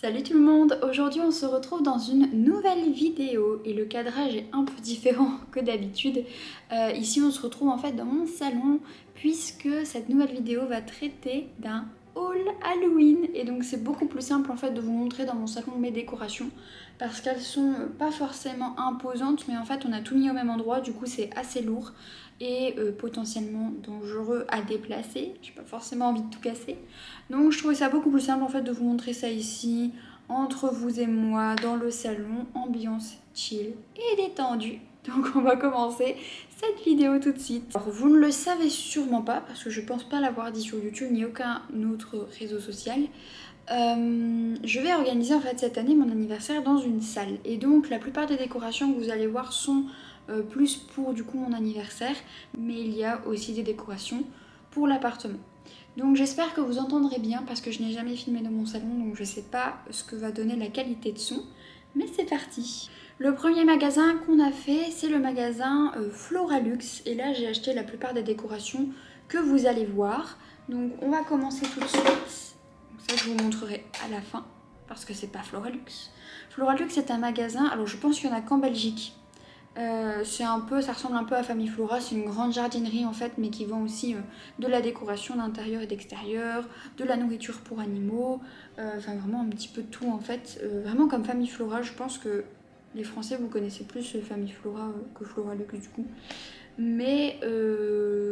Salut tout le monde, aujourd'hui on se retrouve dans une nouvelle vidéo et le cadrage est un peu différent que d'habitude. Ici on se retrouve en fait dans mon salon puisque cette nouvelle vidéo va traiter d'un haul Halloween et donc c'est beaucoup plus simple en fait de vous montrer dans mon salon mes décorations parce qu'elles sont pas forcément imposantes mais en fait on a tout mis au même endroit, du coup c'est assez lourd et potentiellement dangereux à déplacer. J'ai pas forcément envie de tout casser. Donc je trouvais ça beaucoup plus simple en fait de vous montrer ça ici, entre vous et moi, dans le salon, ambiance chill et détendue. Donc on va commencer cette vidéo tout de suite. Alors vous ne le savez sûrement pas parce que je pense pas l'avoir dit sur YouTube ni aucun autre réseau social. Je vais organiser en fait cette année mon anniversaire dans une salle et donc la plupart des décorations que vous allez voir sont plus pour du coup mon anniversaire, mais il y a aussi des décorations pour l'appartement. Donc j'espère que vous entendrez bien parce que je n'ai jamais filmé dans mon salon, donc je sais pas ce que va donner la qualité de son, mais c'est parti. Le premier magasin qu'on a fait, c'est le magasin Floralux, et là j'ai acheté la plupart des décorations que vous allez voir. Donc on va commencer tout de suite. Donc ça je vous montrerai à la fin parce que c'est pas Floralux. Floralux c'est un magasin, alors je pense qu'il y en a qu'en Belgique. Ça ressemble un peu à Famille Flora, c'est une grande jardinerie en fait, mais qui vend aussi de la décoration d'intérieur et d'extérieur, de la nourriture pour animaux, enfin vraiment un petit peu de tout en fait, vraiment comme Famille Flora. Je pense que les Français vous connaissez plus Famille Flora que Floralux du coup, mais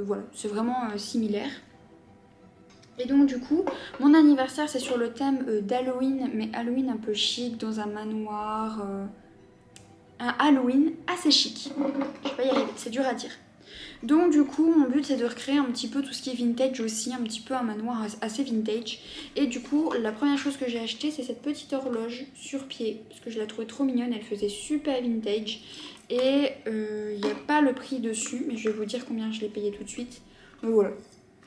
voilà, c'est vraiment similaire. Et donc du coup, mon anniversaire c'est sur le thème d'Halloween, mais Halloween un peu chic, dans un manoir. Un Halloween assez chic. Je vais pas y arriver, c'est dur à dire. Donc du coup, mon but c'est de recréer un petit peu tout ce qui est vintage aussi, un petit peu un manoir assez vintage. Et du coup, la première chose que j'ai acheté, c'est cette petite horloge sur pied, parce que je la trouvais trop mignonne, elle faisait super vintage. Et il n'y a pas le prix dessus, mais je vais vous dire combien je l'ai payé tout de suite. Donc voilà,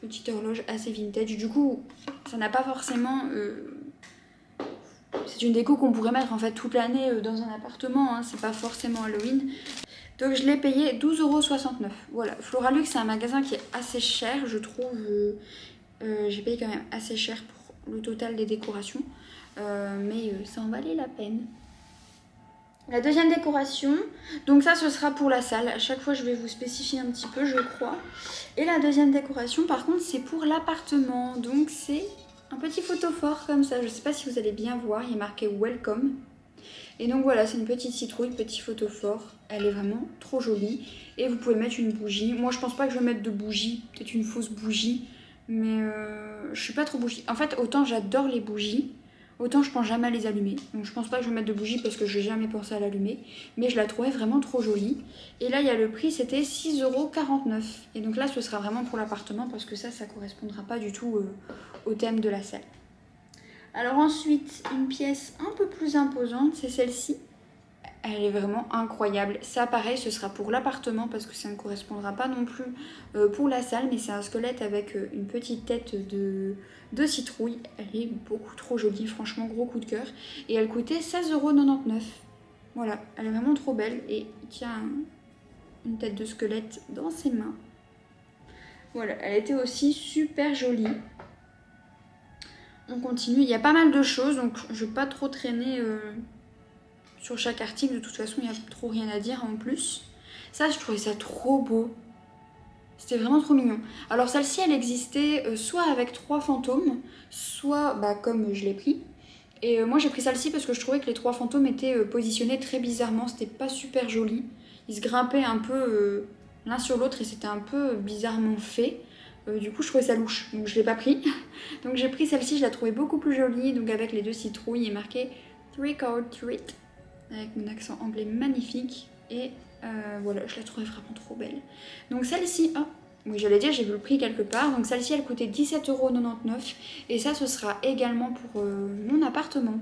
petite horloge assez vintage. Du coup, ça n'a pas forcément... C'est une déco qu'on pourrait mettre en fait toute l'année dans un appartement, hein, c'est pas forcément Halloween. Donc je l'ai payé 12,69 €. Voilà, Floralux c'est un magasin qui est assez cher, je trouve. J'ai payé quand même assez cher pour le total des décorations, mais ça en valait la peine. La deuxième décoration, donc ça ce sera pour la salle, à chaque fois je vais vous spécifier un petit peu je crois. Et la deuxième décoration par contre c'est pour l'appartement, donc c'est un petit photophore comme ça, je sais pas si vous allez bien voir, il est marqué Welcome. Et donc voilà, c'est une petite citrouille, petit photophore, elle est vraiment trop jolie. Et vous pouvez mettre une bougie, moi je pense pas que je vais mettre de bougie, peut-être une fausse bougie, mais je suis pas trop bougie. En fait autant j'adore les bougies, autant je pense jamais à les allumer. Donc je pense pas que je vais mettre de bougie parce que je n'ai jamais pensé à l'allumer. Mais je la trouvais vraiment trop jolie. Et là il y a le prix, c'était 6,49 €. Et donc là ce sera vraiment pour l'appartement parce que ça correspondra pas du tout au thème de la salle. Alors ensuite, une pièce un peu plus imposante, c'est celle-ci. Elle est vraiment incroyable. Ça pareil, ce sera pour l'appartement parce que ça ne correspondra pas non plus pour la salle. Mais c'est un squelette avec une petite tête de citrouille. Elle est beaucoup trop jolie, franchement gros coup de cœur. Et elle coûtait 16,99 €. Voilà, elle est vraiment trop belle et il tient une tête de squelette dans ses mains. Voilà, elle était aussi super jolie. On continue, il y a pas mal de choses, donc je ne vais pas trop traîner sur chaque article. De toute façon, il n'y a trop rien à dire en plus. Ça, je trouvais ça trop beau. C'était vraiment trop mignon. Alors celle-ci, elle existait soit avec 3 fantômes, soit comme je l'ai pris. Et moi, j'ai pris celle-ci parce que je trouvais que les 3 fantômes étaient positionnés très bizarrement. C'était pas super joli. Ils se grimpaient un peu l'un sur l'autre et c'était un peu bizarrement fait. Du coup je trouvais ça louche, donc je l'ai pas pris. Donc j'ai pris celle-ci, je la trouvais beaucoup plus jolie, donc avec les 2 citrouilles et marqué Trick or Treat, avec mon accent anglais magnifique. Et voilà, je la trouvais vraiment trop belle. Donc celle-ci, oh, oui j'allais dire j'ai vu le prix quelque part, donc celle-ci elle coûtait 17,99 € et ça ce sera également pour mon appartement.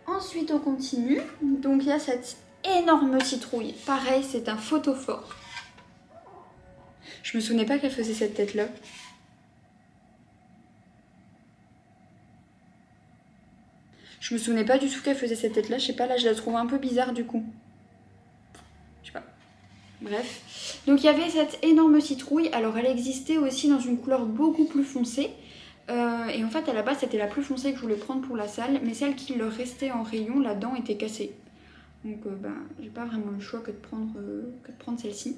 Ensuite on continue, donc il y a cette énorme citrouille, pareil c'est un photophore. Je me souvenais pas qu'elle faisait cette tête-là. Je me souvenais pas du tout qu'elle faisait cette tête-là. Je sais pas, là je la trouve un peu bizarre du coup. Je sais pas. Bref. Donc il y avait cette énorme citrouille. Alors elle existait aussi dans une couleur beaucoup plus foncée. Et en fait à la base c'était la plus foncée que je voulais prendre pour la salle, mais celle qui leur restait en rayon, la dent était cassée. Donc j'ai pas vraiment le choix que de prendre celle-ci.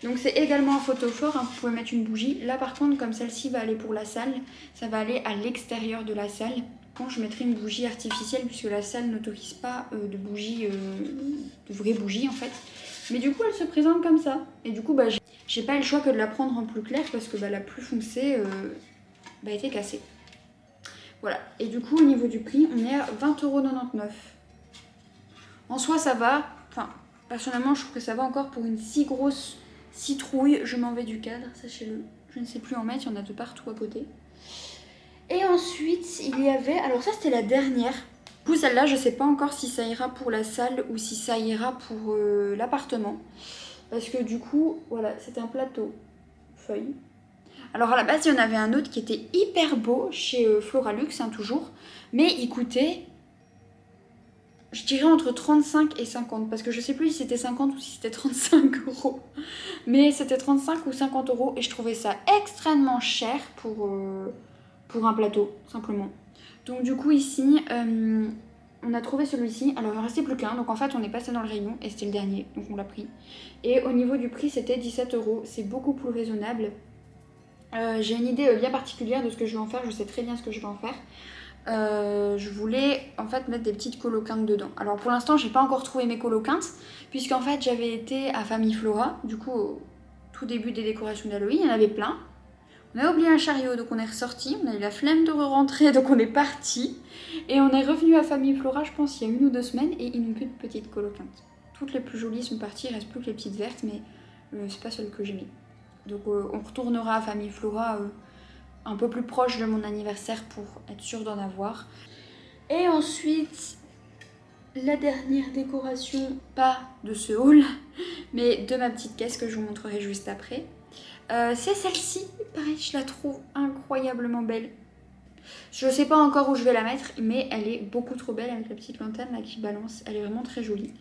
Donc c'est également un photophore, hein, vous pouvez mettre une bougie. Là par contre comme celle-ci va aller pour la salle, ça va aller à l'extérieur de la salle. Quand je mettrai une bougie artificielle puisque la salle n'autorise pas de bougie, de vraies bougies en fait. Mais du coup elle se présente comme ça. Et du coup j'ai pas le choix que de la prendre en plus clair parce que la plus foncée était cassée. Voilà. Et du coup au niveau du prix on est à 20,99 €. En soi ça va, enfin personnellement je trouve que ça va encore pour une si grosse citrouille. Je m'en vais du cadre, sachez-le. Je ne sais plus en mettre, il y en a de partout à côté. Et ensuite il y avait, alors ça c'était la dernière. Du coup celle-là je sais pas encore si ça ira pour la salle ou si ça ira pour l'appartement. Parce que du coup voilà c'est un plateau feuille. Alors à la base il y en avait un autre qui était hyper beau chez Floralux hein, toujours. Mais il coûtait... je dirais entre 35 et 50 parce que je sais plus si c'était 50 ou si c'était 35 €. Mais c'était 35 ou 50 € et je trouvais ça extrêmement cher pour un plateau, simplement. Donc du coup ici, on a trouvé celui-ci. Alors il en restait plus qu'un, donc en fait on est passé dans le rayon et c'était le dernier, donc on l'a pris. Et au niveau du prix c'était 17 €, c'est beaucoup plus raisonnable. J'ai une idée bien particulière de ce que je vais en faire, je sais très bien ce que je vais en faire. Je voulais en fait mettre des petites coloquintes dedans. Alors pour l'instant j'ai pas encore trouvé mes coloquintes puisqu'en fait j'avais été à Famille Flora, du coup au tout début des décorations d'Halloween, il y en avait plein. On a oublié un chariot donc on est ressorti, on a eu la flemme de re-rentrer donc on est parti. Et on est revenu à Famille Flora je pense il y a 1 ou 2 semaines et ils n'ont plus de petites coloquintes. Toutes les plus jolies sont parties, il reste plus que les petites vertes mais c'est pas celles que j'ai mis. Donc on retournera à Famille Flora un peu plus proche de mon anniversaire pour être sûre d'en avoir. Et ensuite, la dernière décoration, pas de ce haul, mais de ma petite caisse que je vous montrerai juste après. C'est celle-ci, pareil, je la trouve incroyablement belle. Je sais pas encore où je vais la mettre, mais elle est beaucoup trop belle avec la petite lanterne là qui balance. Elle est vraiment très jolie.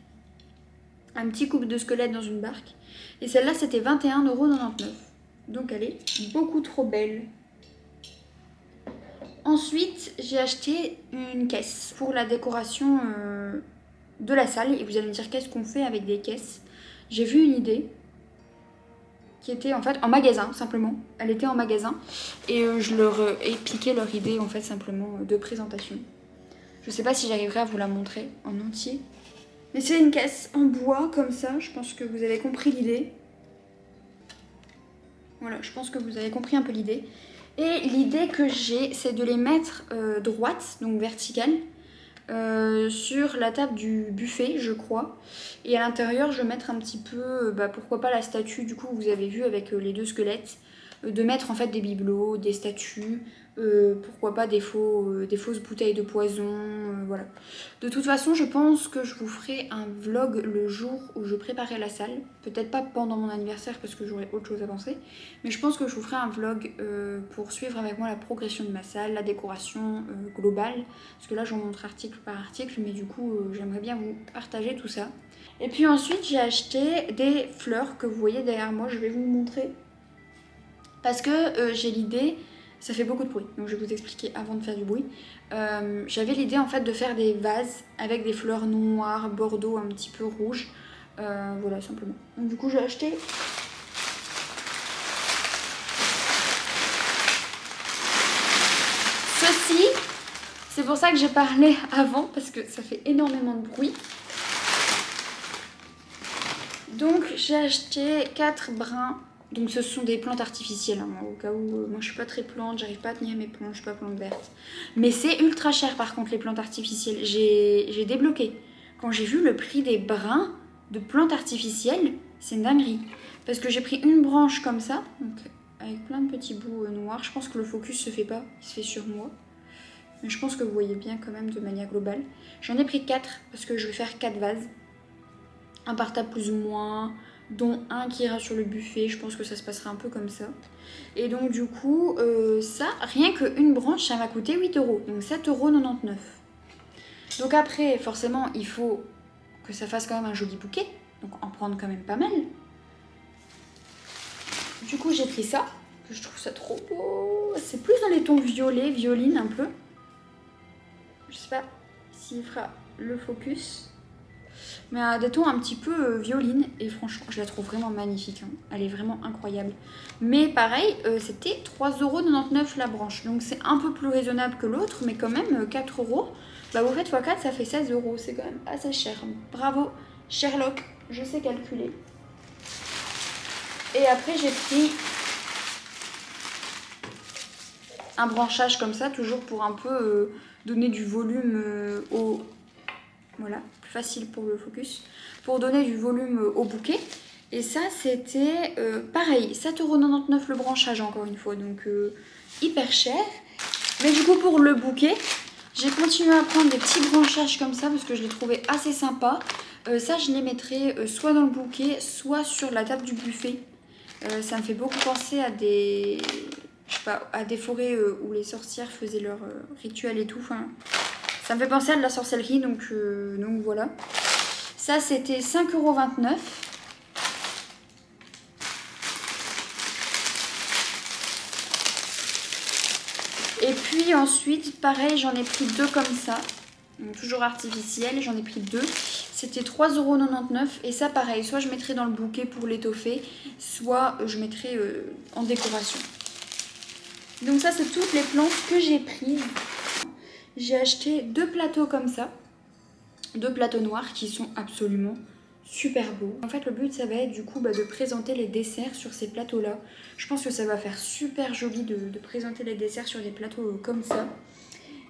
Un petit couple de squelette dans une barque. Et celle-là, c'était 21,99 €. Donc elle est beaucoup trop belle. Ensuite, j'ai acheté une caisse pour la décoration de la salle. Et vous allez me dire qu'est-ce qu'on fait avec des caisses. J'ai vu une idée qui était en fait en magasin, simplement. Elle était en magasin. Et je leur ai piqué leur idée en fait simplement de présentation. Je sais pas si j'arriverai à vous la montrer en entier. Mais c'est une caisse en bois comme ça. Je pense que vous avez compris l'idée. Voilà, je pense que vous avez compris un peu l'idée. Et l'idée que j'ai, c'est de les mettre droites, donc verticales, sur la table du buffet, je crois. Et à l'intérieur, je vais mettre un petit peu, pourquoi pas la statue, du coup, vous avez vu avec les 2 squelettes. De mettre en fait des bibelots, des statues, pourquoi pas des fausses bouteilles de poison, voilà. De toute façon, je pense que je vous ferai un vlog le jour où je préparerai la salle. Peut-être pas pendant mon anniversaire parce que j'aurai autre chose à penser. Mais je pense que je vous ferai un vlog pour suivre avec moi la progression de ma salle, la décoration globale. Parce que là, je vous montre article par article, mais du coup, j'aimerais bien vous partager tout ça. Et puis ensuite, j'ai acheté des fleurs que vous voyez derrière moi. Je vais vous montrer. Parce que j'ai l'idée, ça fait beaucoup de bruit, donc je vais vous expliquer avant de faire du bruit. J'avais l'idée en fait de faire des vases avec des fleurs noires, bordeaux, un petit peu rouge. Voilà, simplement. Donc du coup j'ai acheté ceci. C'est pour ça que j'ai parlé avant, parce que ça fait énormément de bruit. Donc j'ai acheté 4 brins. Donc ce sont des plantes artificielles, hein, au cas où moi je suis pas très plante, j'arrive pas à tenir mes plantes, je suis pas plante verte. Mais c'est ultra cher par contre les plantes artificielles, j'ai débloqué. Quand j'ai vu le prix des brins de plantes artificielles, c'est une dinguerie. Parce que j'ai pris une branche comme ça, donc avec plein de petits bouts noirs, je pense que le focus se fait pas, il se fait sur moi. Mais je pense que vous voyez bien quand même de manière globale. J'en ai pris 4 parce que je vais faire 4 vases. Un par table plus ou moins, dont un qui ira sur le buffet, je pense que ça se passera un peu comme ça. Et donc du coup, ça, rien qu'une branche, ça m'a coûté 8 €, donc 7,99 €. Donc après, forcément, il faut que ça fasse quand même un joli bouquet, donc en prendre quand même pas mal. Du coup, j'ai pris ça. Je trouve ça trop beau. C'est plus dans les tons violets, violine un peu. Je sais pas s'il fera le focus. Mais à des tons un petit peu violine. Et franchement, je la trouve vraiment magnifique. Hein. Elle est vraiment incroyable. Mais pareil, c'était 3,99 € la branche. Donc c'est un peu plus raisonnable que l'autre. Mais quand même, 4 €. Bah vous faites x4, ça fait 16 €. C'est quand même assez cher. Bravo Sherlock, je sais calculer. Et après j'ai pris un branchage comme ça, toujours pour un peu donner du volume au... Voilà, plus facile pour le focus. Pour donner du volume au bouquet. Et ça, c'était pareil, 7,99 € le branchage encore une fois. Donc hyper cher. Mais du coup, pour le bouquet, j'ai continué à prendre des petits branchages comme ça parce que je les trouvais assez sympas. Ça, je les mettrai soit dans le bouquet, soit sur la table du buffet. Ça me fait beaucoup penser à des... Je sais pas, à des forêts où les sorcières faisaient leur rituel et tout. Enfin, ça me fait penser à de la sorcellerie, donc voilà. Ça, c'était 5,29 €. Et puis ensuite, pareil, j'en ai pris deux comme ça. Donc, toujours artificiel, j'en ai pris deux. C'était 3,99 €. Et ça, pareil, soit je mettrais dans le bouquet pour l'étoffer, soit je mettrais en décoration. Donc ça, c'est toutes les plantes que j'ai prises. J'ai acheté deux plateaux comme ça. Deux plateaux noirs qui sont absolument super beaux. En fait, le but, ça va être du coup de présenter les desserts sur ces plateaux-là. Je pense que ça va faire super joli de présenter les desserts sur des plateaux comme ça.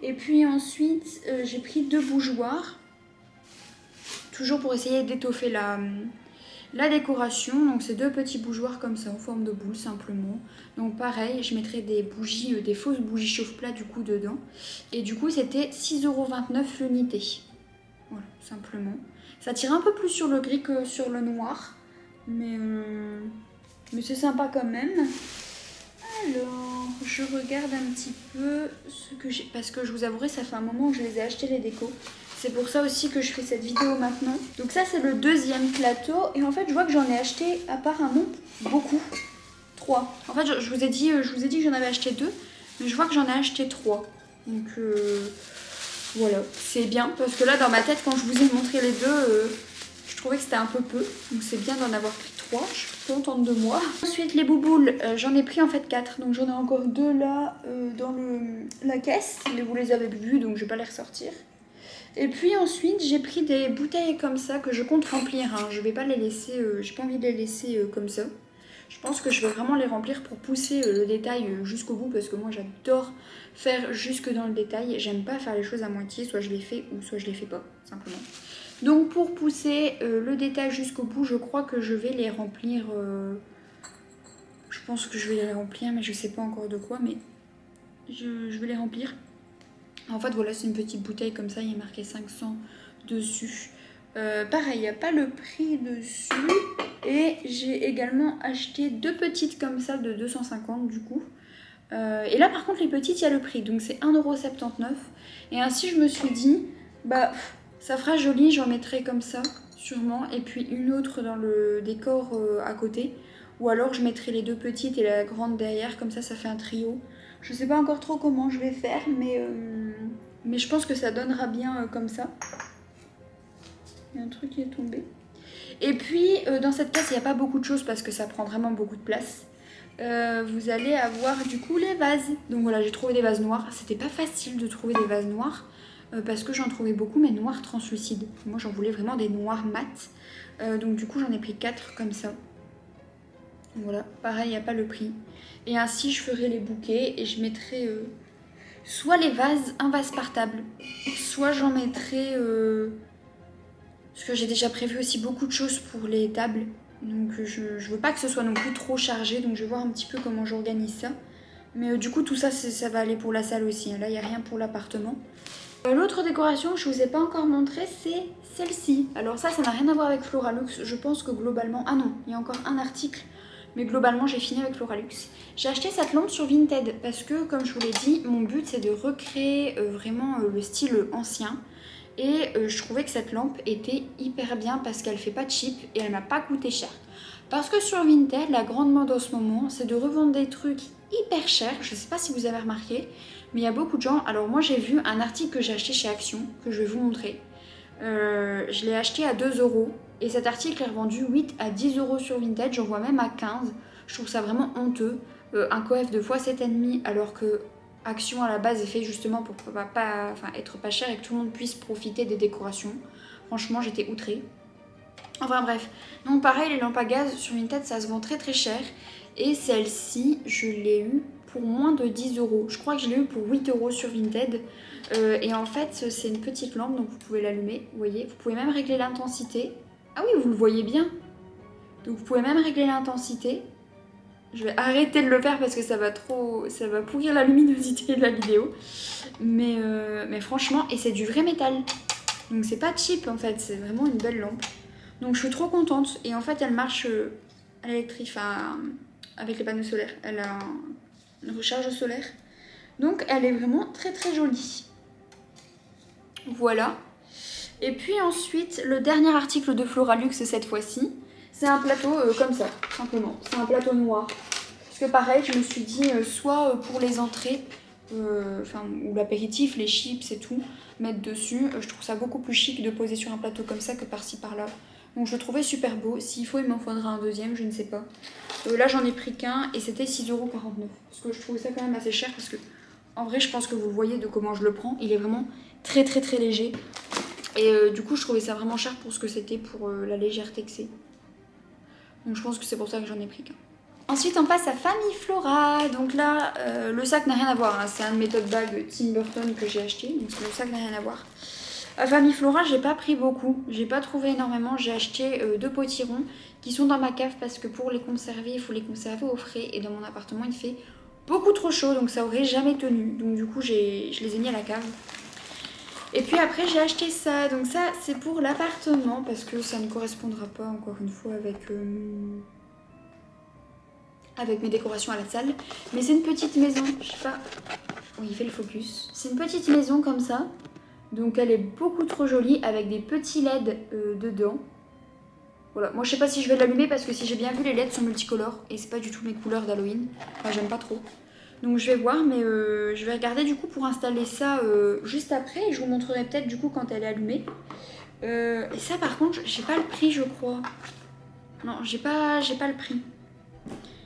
Et puis ensuite, j'ai pris deux bougeoirs. Toujours pour essayer d'étoffer la décoration. Donc c'est deux petits bougeoirs comme ça en forme de boule simplement. Donc pareil, je mettrai des bougies, des fausses bougies chauffe-plat du coup dedans. Et du coup c'était 6,29 € l'unité. Voilà, simplement. Ça tire un peu plus sur le gris que sur le noir. Mais c'est sympa quand même. Alors, je regarde un petit peu ce que j'ai... Parce que je vous avouerai, ça fait un moment que je les ai achetés les décos. C'est pour ça aussi que je fais cette vidéo maintenant. Donc ça, c'est le deuxième plateau. Et en fait, je vois que j'en ai acheté apparemment beaucoup. 3. En fait, je vous ai dit que j'en avais acheté 2. Mais je vois que j'en ai acheté 3. Donc voilà, c'est bien. Parce que là, dans ma tête, quand je vous ai montré les deux, je trouvais que c'était un peu peu. Donc c'est bien d'en avoir pris 3. Je suis contente de moi. Ensuite, les bouboules, j'en ai pris en fait 4. Donc j'en ai encore 2 là dans la caisse. Mais vous les avez vus, donc je vais pas les ressortir. Et puis ensuite, j'ai pris des bouteilles comme ça que je compte remplir. Hein. Je vais pas les laisser, j'ai pas envie de les laisser comme ça. Je pense que je vais vraiment les remplir pour pousser le détail jusqu'au bout parce que moi j'adore faire jusque dans le détail. J'aime pas faire les choses à moitié, soit je les fais ou soit je les fais pas, simplement. Donc pour pousser le détail jusqu'au bout, je crois que je vais les remplir. Je pense que je vais les remplir, mais je sais pas encore de quoi, mais je vais les remplir. En fait voilà, c'est une petite bouteille comme ça, il y a marqué 500 dessus. Pareil, il n'y a pas le prix dessus. Et j'ai également acheté deux petites comme ça de 250 du coup. Et là par contre les petites, il y a le prix, donc c'est 1,79 €. Et ainsi je me suis dit, bah ça fera joli, j'en mettrai comme ça sûrement. Et puis une autre dans le décor à côté. Ou alors je mettrai les deux petites et la grande derrière, comme ça fait un trio. Je sais pas encore trop comment je vais faire, mais je pense que ça donnera bien comme ça. Il y a un truc qui est tombé. Et puis dans cette caisse, il n'y a pas beaucoup de choses parce que ça prend vraiment beaucoup de place. Vous allez avoir du coup les vases. Donc voilà, j'ai trouvé des vases noirs. C'était pas facile de trouver des vases noirs parce que j'en trouvais beaucoup, mais noirs translucides. Moi j'en voulais vraiment des noirs mat. Donc du coup j'en ai pris 4 comme ça. Voilà, pareil, il n'y a pas le prix. Et ainsi, je ferai les bouquets et je mettrai soit les vases, un vase par table, soit j'en mettrai... parce que j'ai déjà prévu aussi beaucoup de choses pour les tables. Donc je veux pas que ce soit non plus trop chargé, donc je vais voir un petit peu comment j'organise ça. Mais du coup, tout ça, ça va aller pour la salle aussi. Là, il n'y a rien pour l'appartement. L'autre décoration que je vous ai pas encore montré, c'est celle-ci. Alors ça n'a rien à voir avec Floralux. Je pense que globalement... Ah non, il y a encore un article. Mais globalement, j'ai fini avec Floralux. J'ai acheté cette lampe sur Vinted parce que, comme je vous l'ai dit, mon but c'est de recréer vraiment le style ancien. Et je trouvais que cette lampe était hyper bien parce qu'elle fait pas cheap et elle m'a pas coûté cher. Parce que sur Vinted, la grande mode en ce moment, c'est de revendre des trucs hyper chers. Je sais pas si vous avez remarqué, mais il y a beaucoup de gens. Alors moi j'ai vu un article que j'ai acheté chez Action, que je vais vous montrer. Je l'ai acheté à 2 euros. Et cet article est revendu 8 à 10 euros sur Vinted. J'en vois même à 15. Je trouve ça vraiment honteux. Un coef de x7,5 alors que Action à la base est fait justement pour être pas cher et que tout le monde puisse profiter des décorations. Franchement, j'étais outrée. Enfin bref, donc pareil, les lampes à gaz sur Vinted ça se vend très très cher. Et celle-ci, je l'ai eu pour moins de 10 euros. Je crois que je l'ai eu pour 8 euros sur Vinted. Et en fait, c'est une petite lampe, donc vous pouvez l'allumer, vous voyez. Vous pouvez même régler l'intensité. Ah oui, vous le voyez bien. Donc vous pouvez même régler l'intensité. Je vais arrêter de le faire parce que ça va pourrir la luminosité de la vidéo. Mais franchement, et c'est du vrai métal. Donc c'est pas cheap en fait, c'est vraiment une belle lampe. Donc je suis trop contente et en fait elle marche à l'électrique, avec les panneaux solaires. Elle a une recharge solaire. Donc elle est vraiment très très jolie. Voilà. Et puis ensuite, le dernier article de Floralux cette fois-ci, c'est un plateau comme ça, simplement. C'est un plateau noir. Parce que pareil, je me suis dit, soit pour les entrées, ou l'apéritif, les chips et tout, mettre dessus. Je trouve ça beaucoup plus chic de poser sur un plateau comme ça que par-ci par-là. Donc je le trouvais super beau. S'il faut, il m'en faudra un deuxième, je ne sais pas. Là, j'en ai pris qu'un et c'était 6,49 €. Parce que je trouvais ça quand même assez cher parce que, en vrai, je pense que vous voyez de comment je le prends. Il est vraiment très très très léger. Et du coup, je trouvais ça vraiment cher pour ce que c'était, pour la légèreté que c'est. Donc je pense que c'est pour ça que j'en ai pris qu'un. Ensuite, on passe à Famille Flora. Donc là, le sac n'a rien à voir. Hein. C'est un de mes tote bags Tim Burton que j'ai acheté. Donc le sac n'a rien à voir. À Famille Flora, j'ai pas pris beaucoup. J'ai pas trouvé énormément. J'ai acheté 2 potirons qui sont dans ma cave parce que pour les conserver, il faut les conserver au frais. Et dans mon appartement, il fait beaucoup trop chaud. Donc ça aurait jamais tenu. Donc du coup, je les ai mis à la cave. Et puis après j'ai acheté ça, donc ça c'est pour l'appartement parce que ça ne correspondra pas encore une fois avec mes décorations à la salle. Mais c'est une petite maison, je sais pas, oui il fait le focus. C'est une petite maison comme ça, donc elle est beaucoup trop jolie avec des petits LED dedans. Voilà, moi je sais pas si je vais l'allumer parce que si j'ai bien vu les LED sont multicolores et c'est pas du tout mes couleurs d'Halloween, enfin j'aime pas trop. Donc je vais voir, mais je vais regarder du coup pour installer ça juste après. Et je vous montrerai peut-être du coup quand elle est allumée. Et ça par contre, j'ai pas le prix je crois. Non, j'ai pas le prix.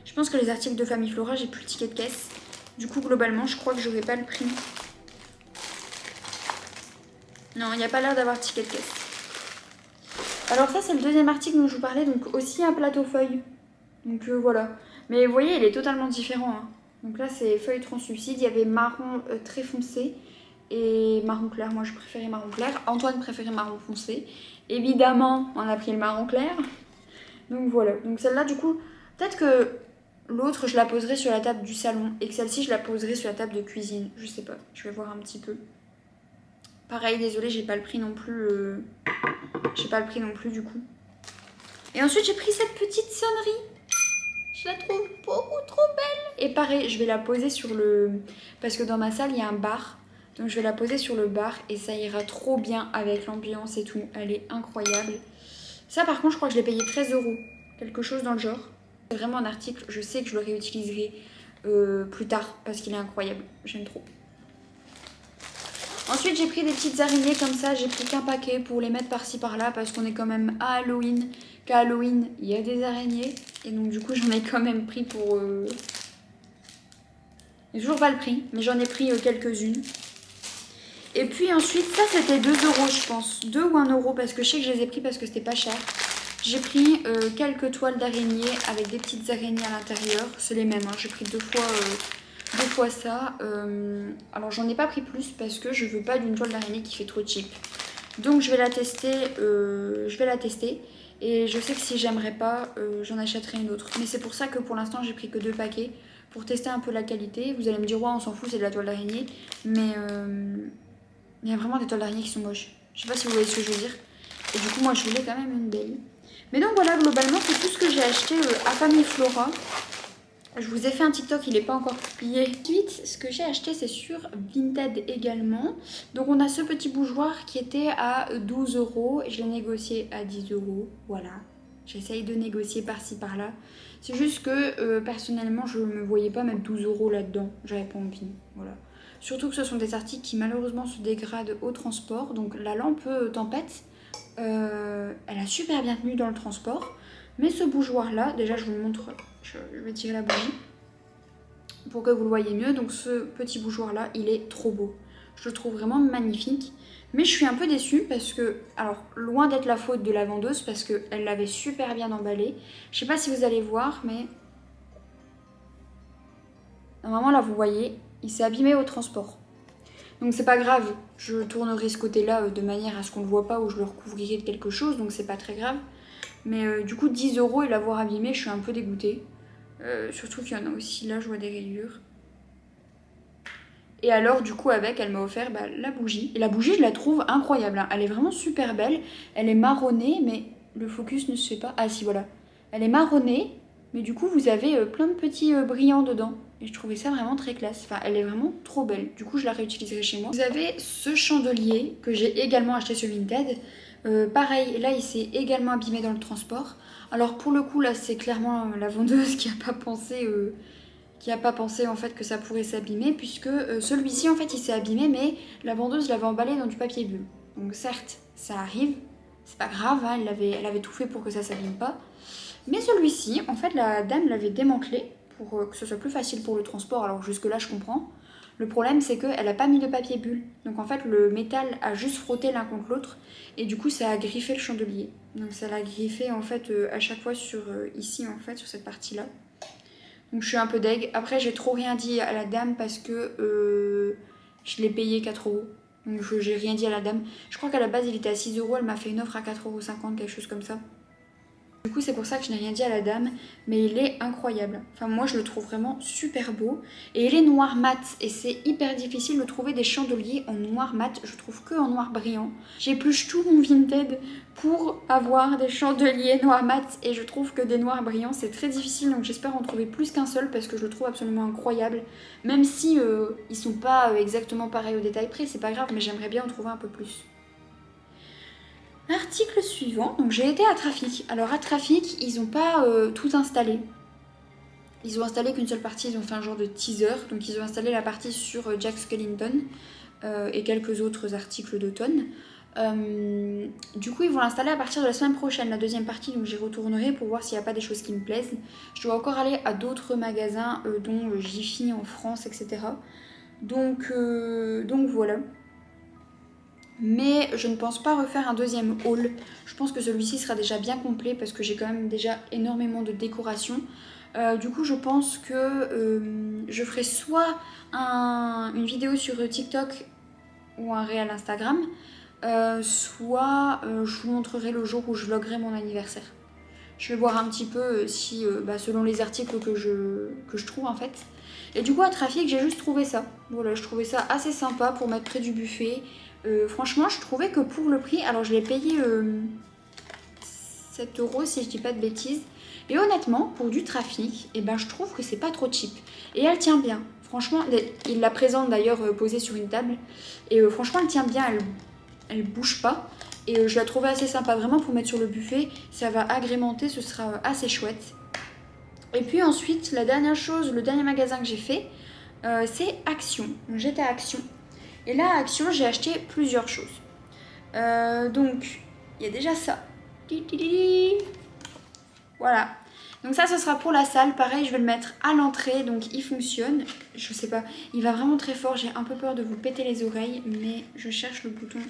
Je pense que les articles de Famille Flora, j'ai plus le ticket de caisse. Du coup globalement, je crois que j'aurai pas le prix. Non, il n'y a pas l'air d'avoir ticket de caisse. Alors ça c'est le deuxième article dont je vous parlais, donc aussi un plateau feuille. Donc voilà. Mais vous voyez, il est totalement différent. Hein. Donc là, c'est feuille translucide. Il y avait marron très foncé et marron clair. Moi, je préférais marron clair. Antoine préférait marron foncé. Évidemment, on a pris le marron clair. Donc voilà. Donc celle-là, du coup, peut-être que l'autre, je la poserai sur la table du salon. Et que celle-ci, je la poserai sur la table de cuisine. Je sais pas. Je vais voir un petit peu. Pareil, désolée, j'ai pas le prix non plus. J'ai pas le prix non plus, du coup. Et ensuite, j'ai pris cette petite sonnerie. Je la trouve beaucoup trop belle. Et pareil, je vais la poser sur le... Parce que dans ma salle, il y a un bar. Donc je vais la poser sur le bar et ça ira trop bien avec l'ambiance et tout. Elle est incroyable. Ça par contre, je crois que je l'ai payé 13 €. Quelque chose dans le genre. C'est vraiment un article, je sais que je le réutiliserai plus tard parce qu'il est incroyable. J'aime trop. Ensuite, j'ai pris des petites araignées comme ça. J'ai pris qu'un paquet pour les mettre par-ci par-là parce qu'on est quand même à Halloween. Qu'à Halloween, il y a des araignées. Et donc, du coup, j'en ai quand même pris pour... J'ai toujours pas le prix, mais j'en ai pris quelques-unes. Et puis ensuite, ça c'était 2 €, je pense. 2 ou 1 € parce que je sais que je les ai pris parce que c'était pas cher. J'ai pris quelques toiles d'araignée avec des petites araignées à l'intérieur. C'est les mêmes, hein. J'ai pris deux fois ça. Alors j'en ai pas pris plus parce que je veux pas d'une toile d'araignée qui fait trop cheap. Donc je vais la tester. Et je sais que si j'aimerais pas, j'en achèterai une autre. Mais c'est pour ça que pour l'instant j'ai pris que 2 paquets. Pour tester un peu la qualité. Vous allez me dire ouais on s'en fout c'est de la toile d'araignée. Mais il y a vraiment des toiles d'araignée qui sont moches. Je sais pas si vous voyez ce que je veux dire. Et du coup moi je voulais quand même une belle. Mais donc voilà, globalement c'est tout ce que j'ai acheté à Famille Flora. Je vous ai fait un TikTok, il n'est pas encore publié. Ensuite, ce que j'ai acheté, c'est sur Vinted également. Donc on a ce petit bougeoir qui était à 12 € et je l'ai négocié à 10 €. Voilà. J'essaye de négocier par-ci par-là. C'est juste que personnellement je me voyais pas mettre 12 € là-dedans. J'avais pas envie. Voilà. Surtout que ce sont des articles qui malheureusement se dégradent au transport. Donc la lampe tempête, elle a super bien tenu dans le transport. Mais ce bougeoir là, déjà je vous le montre, je vais tirer la bougie pour que vous le voyez mieux. Donc ce petit bougeoir là, il est trop beau. Je le trouve vraiment magnifique. Mais je suis un peu déçue parce que, alors loin d'être la faute de la vendeuse parce qu'elle l'avait super bien emballé. Je sais pas si vous allez voir, mais normalement là vous voyez, il s'est abîmé au transport. Donc c'est pas grave, je tournerai ce côté-là de manière à ce qu'on le voit pas ou je le recouvrirai de quelque chose, donc c'est pas très grave. Mais du coup 10 € et l'avoir abîmé, je suis un peu dégoûtée. Surtout qu'il y en a aussi là, je vois des rayures. Et alors du coup avec, elle m'a offert la bougie. Et la bougie je la trouve incroyable, hein. Elle est vraiment super belle. Elle est marronnée mais le focus ne se fait pas. Ah si voilà. Elle est marronnée mais du coup vous avez plein de petits brillants dedans. Et je trouvais ça vraiment très classe. Enfin elle est vraiment trop belle. Du coup je la réutiliserai chez moi. Vous avez ce chandelier que j'ai également acheté sur Vinted. Pareil là il s'est également abîmé dans le transport. Alors pour le coup là c'est clairement la vendeuse qui a pas pensé en fait que ça pourrait s'abîmer puisque celui-ci en fait il s'est abîmé mais la vendeuse l'avait emballé dans du papier bulle. Donc certes ça arrive, c'est pas grave, hein, elle avait tout fait pour que ça s'abîme pas. Mais celui-ci en fait la dame l'avait démantelé pour que ce soit plus facile pour le transport, alors jusque là je comprends. Le problème c'est qu'elle a pas mis de papier bulle, donc en fait le métal a juste frotté l'un contre l'autre et du coup ça a griffé le chandelier. Donc ça l'a griffé en fait à chaque fois sur ici en fait sur cette partie là. Donc je suis un peu deg. Après j'ai trop rien dit à la dame parce que je l'ai payé 4 €. Donc j'ai rien dit à la dame. Je crois qu'à la base il était à 6 €, elle m'a fait une offre à 4,50 €, quelque chose comme ça. Du coup c'est pour ça que je n'ai rien dit à la dame, mais il est incroyable. Enfin moi je le trouve vraiment super beau. Et il est noir mat et c'est hyper difficile de trouver des chandeliers en noir mat. Je trouve que en noir brillant. J'épluche tout mon Vinted pour avoir des chandeliers noir mat et je trouve que des noirs brillants c'est très difficile. Donc j'espère en trouver plus qu'un seul parce que je le trouve absolument incroyable. Même si ils sont pas exactement pareils au détail près, c'est pas grave, mais j'aimerais bien en trouver un peu plus. Article suivant, donc j'ai été à Trafic. Alors à Trafic, ils n'ont pas tout installé. Ils ont installé qu'une seule partie, ils ont fait un genre de teaser. Donc ils ont installé la partie sur Jack Skellington et quelques autres articles d'automne. Du coup ils vont l'installer à partir de la semaine prochaine, la deuxième partie, donc j'y retournerai pour voir s'il n'y a pas des choses qui me plaisent. Je dois encore aller à d'autres magasins dont Jiffy en France, etc. Donc voilà. Mais je ne pense pas refaire un deuxième haul. Je pense que celui-ci sera déjà bien complet parce que j'ai quand même déjà énormément de décoration. Du coup je pense que je ferai soit une vidéo sur TikTok ou un réel Instagram, soit je vous montrerai le jour où je vloguerai mon anniversaire. Je vais voir un petit peu si, selon les articles que je trouve en fait. Et du coup à Trafic j'ai juste trouvé ça. Voilà, je trouvais ça assez sympa pour mettre près du buffet. Franchement je trouvais que pour le prix, alors je l'ai payé 7 € si je dis pas de bêtises. Et honnêtement pour du Trafic, je trouve que c'est pas trop cheap. Et elle tient bien. Franchement, il la présente d'ailleurs posée sur une table. Et franchement elle tient bien, elle bouge pas. Et je la trouvais assez sympa vraiment pour mettre sur le buffet. Ça va agrémenter, ce sera assez chouette. Et puis ensuite, la dernière chose, le dernier magasin que j'ai fait, c'est Action. Donc j'étais à Action. Et là, à Action, j'ai acheté plusieurs choses. Donc, il y a déjà ça. Voilà. Donc ça, ce sera pour la salle. Pareil, je vais le mettre à l'entrée. Donc il fonctionne. Je sais pas, il va vraiment très fort. J'ai un peu peur de vous péter les oreilles. Mais je cherche le bouton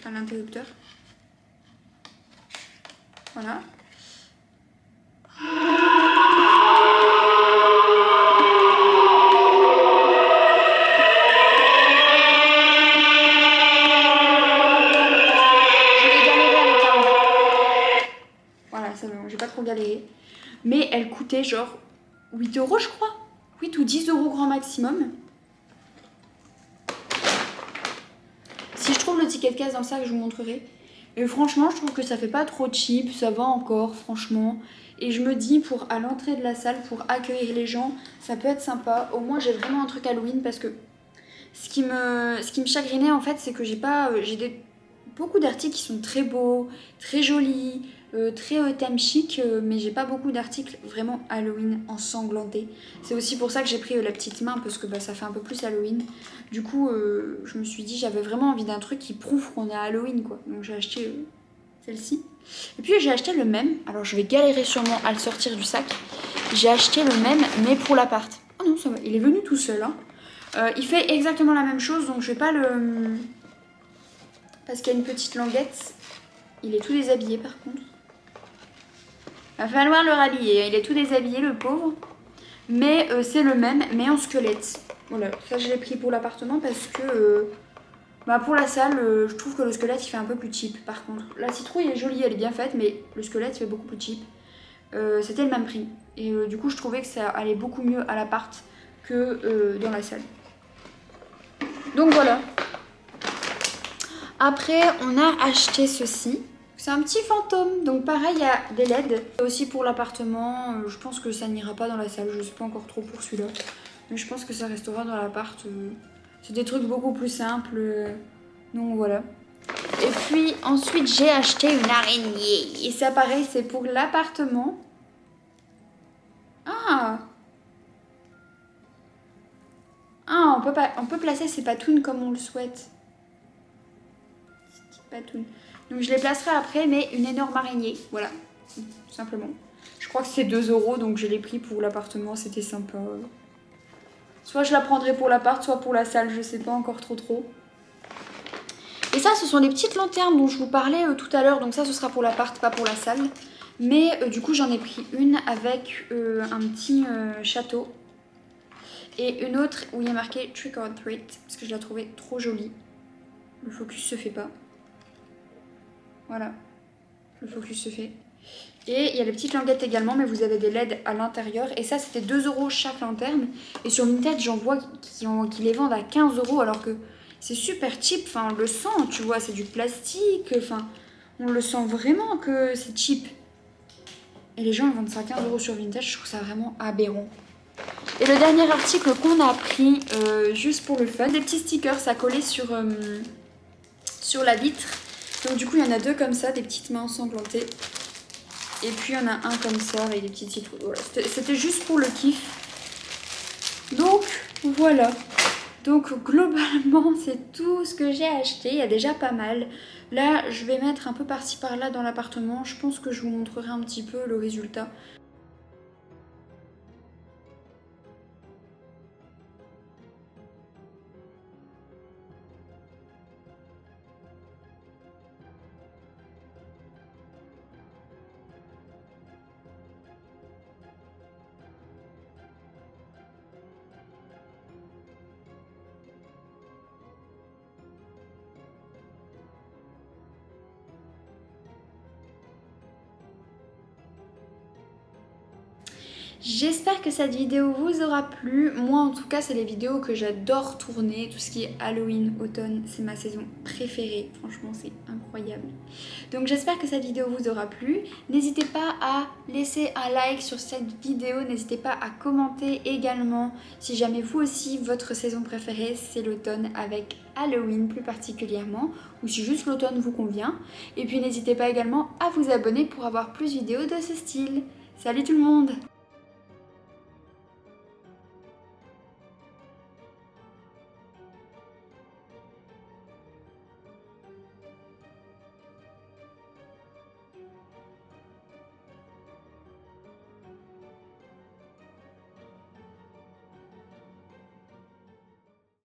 à l'interrupteur. Voilà. J'ai pas trop galéré. Mais elle coûtait genre 8 € je crois. 8 ou 10 € grand maximum. Si je trouve le ticket de caisse dans le sac, je vous montrerai. Et franchement, je trouve que ça fait pas trop cheap, ça va encore, franchement. Et je me dis, pour à l'entrée de la salle, pour accueillir les gens, ça peut être sympa. Au moins, j'ai vraiment un truc Halloween parce que ce qui me chagrinait en fait, c'est que j'ai beaucoup d'articles qui sont très beaux, très jolis, très thème chic, mais j'ai pas beaucoup d'articles vraiment Halloween ensanglantés. C'est aussi pour ça que j'ai pris la petite main, parce que bah, ça fait un peu plus Halloween. Du coup, je me suis dit, j'avais vraiment envie d'un truc qui prouve qu'on est à Halloween, quoi. Donc j'ai acheté celle-ci. Et puis j'ai acheté le même, alors je vais galérer sûrement à le sortir du sac. J'ai acheté le même, mais pour l'appart. Oh non, ça va, il est venu tout seul, hein. Il fait exactement la même chose, donc je vais pas le... Parce qu'il y a une petite languette. Il est tout déshabillé par contre. Va falloir le rhabiller, il est tout déshabillé le pauvre. Mais c'est le même, mais en squelette. Voilà, ça je l'ai pris pour l'appartement parce que... bah pour la salle, je trouve que le squelette il fait un peu plus cheap par contre. La citrouille est jolie, elle est bien faite, mais le squelette fait beaucoup plus cheap. C'était le même prix. Et du coup je trouvais que ça allait beaucoup mieux à l'appart que dans la salle. Donc voilà. Après, on a acheté ceci. C'est un petit fantôme. Donc pareil, il y a des LED. Aussi pour l'appartement, je pense que ça n'ira pas dans la salle. Je ne sais pas encore trop pour celui-là. Mais je pense que ça restera dans l'appart. C'est des trucs beaucoup plus simples. Donc voilà. Et puis ensuite, j'ai acheté une araignée. Et ça pareil, c'est pour l'appartement. Ah! Ah, on peut placer ces patounes comme on le souhaite. Patounes. Donc je les placerai après, mais une énorme araignée. Voilà, tout simplement. Je crois que c'est 2 €, donc je l'ai pris pour l'appartement, c'était sympa. Soit je la prendrai pour l'appart, soit pour la salle, je sais pas encore trop. Et ça, ce sont les petites lanternes dont je vous parlais tout à l'heure. Donc ça, ce sera pour l'appart, pas pour la salle. Mais du coup, j'en ai pris une avec un petit château. Et une autre où il y a marqué Trick or Treat, parce que je la trouvais trop jolie. Le focus se fait pas. Voilà, le focus se fait. Et il y a les petites languettes également, mais vous avez des LED à l'intérieur. Et ça, c'était 2 € chaque lanterne. Et sur Vinted, j'en vois qui les vendent à 15 € alors que c'est super cheap. Enfin, on le sent, tu vois, c'est du plastique. Enfin, on le sent vraiment que c'est cheap. Et les gens, ils vendent ça à 15 € sur Vinted. Je trouve ça vraiment aberrant. Et le dernier article qu'on a pris, juste pour le fun, des petits stickers à coller sur la vitre. Donc du coup, il y en a 2 comme ça, des petites mains ensanglantées. Et puis il y en a un comme ça avec des petites citrouilles. Voilà. C'était juste pour le kiff. Donc voilà. Donc globalement c'est tout ce que j'ai acheté. Il y a déjà pas mal. Là je vais mettre un peu par-ci par-là dans l'appartement. Je pense que je vous montrerai un petit peu le résultat. J'espère que cette vidéo vous aura plu. Moi en tout cas c'est les vidéos que j'adore tourner. Tout ce qui est Halloween, automne, c'est ma saison préférée. Franchement c'est incroyable. Donc j'espère que cette vidéo vous aura plu. N'hésitez pas à laisser un like sur cette vidéo. N'hésitez pas à commenter également si jamais vous aussi votre saison préférée c'est l'automne avec Halloween plus particulièrement. Ou si juste l'automne vous convient. Et puis n'hésitez pas également à vous abonner pour avoir plus de vidéos de ce style. Salut tout le monde!